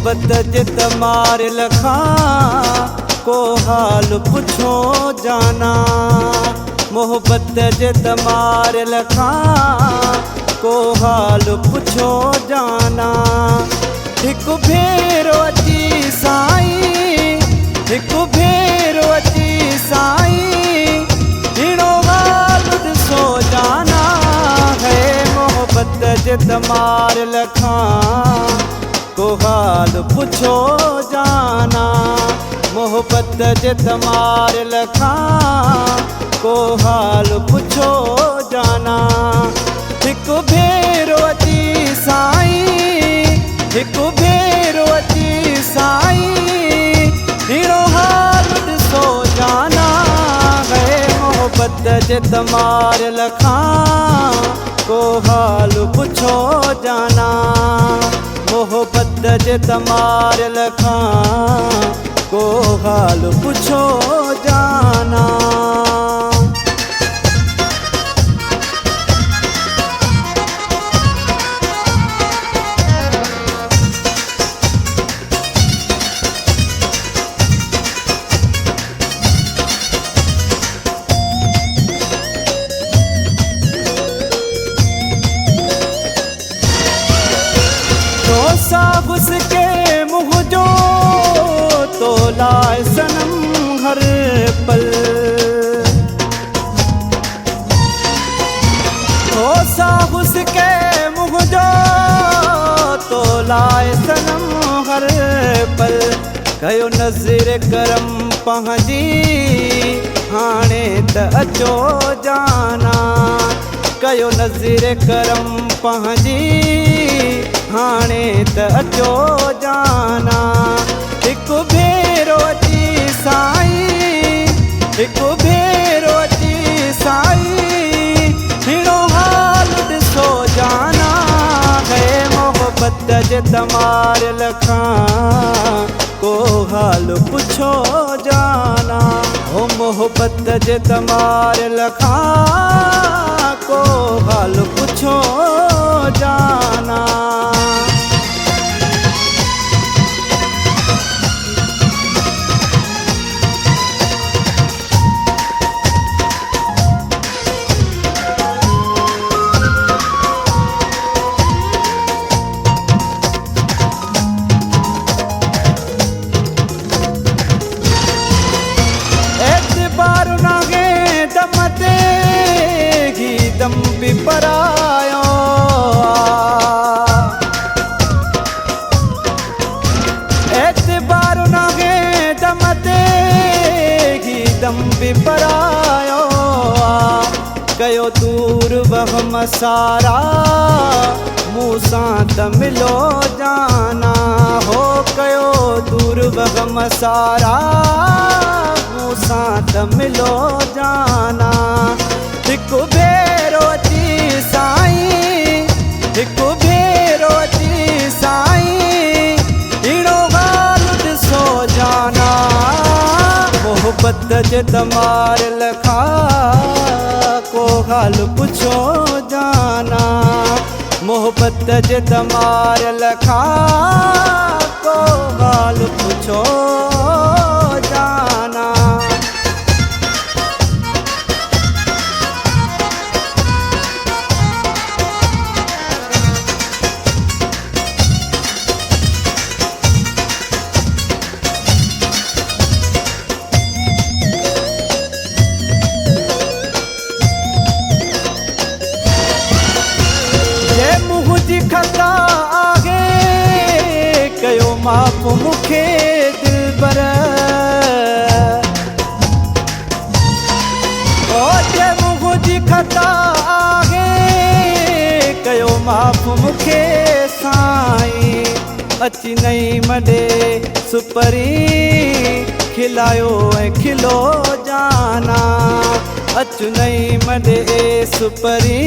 मोहब्बत जित मार लखा को हाल पुछो जाना। मोहब्बत जित मार लखा को हाल पुछो जाना। हिक भेरो अची साईं, हिक भेरो अची साईं, हिड़ो हाल ॾिसो जाना है। मोहब्बत जित मार लखा को हाल पुछो जाना। मोहब्बत जित मार लखा को हाल पुछो जाना। हिक भेरो अची साईं, हिक भेरो अची साईं, हिड़ो हाल ॾिसो जाना है। मोहब्बत जित मार लखा को हाल पुछो जाना। मोहब्बत जित मार लखा को हाल पुछो जाना। साबुस के मुँह जो तो लाए सनम हर पल। ओ साबुस के मुँह जो तो लाए सनम हर पल। कयो नज़र करम पंहिंजी हाणे त अचो जाना। कयो नज़र करम पंहिंजी हाणे त अचो जाना। हिक भेरो अची साईं, हिक भेरो अची साईं, हिड़ो हाल ॾिसो जाना है। मोहब्बत जित मार लखा को हाल पुछो जाना। ओ मोहब्बत जित मार लखा को हाल पुछो जाना। दम भी परायो एतबार नागे दम ते ही दम भी परायो। कयो दूर वहम सारा मूसां त मिलो जाना। हो कयो दूर वहम सारा मूसां त मिलो जाना। हिक भेरो अची साईं, हिक भेरो अची साईं, हिड़ो हाल ॾिसो जाना। मोहब्बत जित मार लखा को हाल पुछो जाना। मोहब्बत जित मार लखा को हाल पुछो जाना। खता आगे कयो माफ़ मूंखे दिलबर। ओ जे मुंहिंजी खता आगे कयो माफ़ मूंखे साईं। अची नई मॾे सुपरी खिलायो ऐं खिलो जाना। अचु नई मॾे सुपरी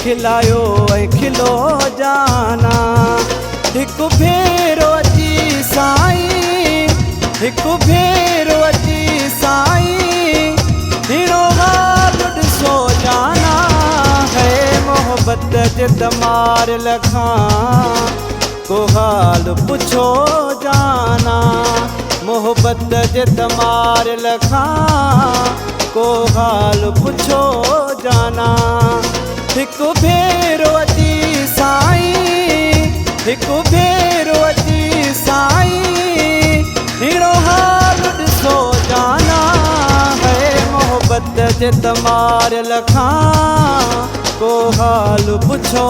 खिलायो ऐं खिलो जाना। हिक भेरो अची साईं, हिक भेरो अची साईं, हिड़ो हाल ॾिसो जाना है। मोहब्बत जित मार लखा को हाल पुछो जाना। मोहब्बत जे तमार लखा को हाल पुछो जाना। हिकु भेरो अची साईं, हिकु भेरो अची साईं, हिड़ो हाल ॾिसो जाना। है मोहब्बत जे तमार लखा को हाल पुछो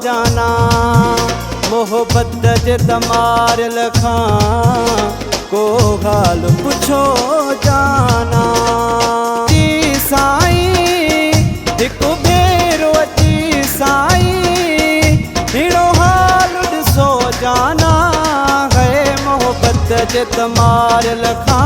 जाना। मोहब्बत जे तमार लखा को हाल पुछो जाना। जी साईं हिकु भेरो अची साईं, हिड़ो हाल ॾिसो जाना। है मोहब्बत जे तमार लखा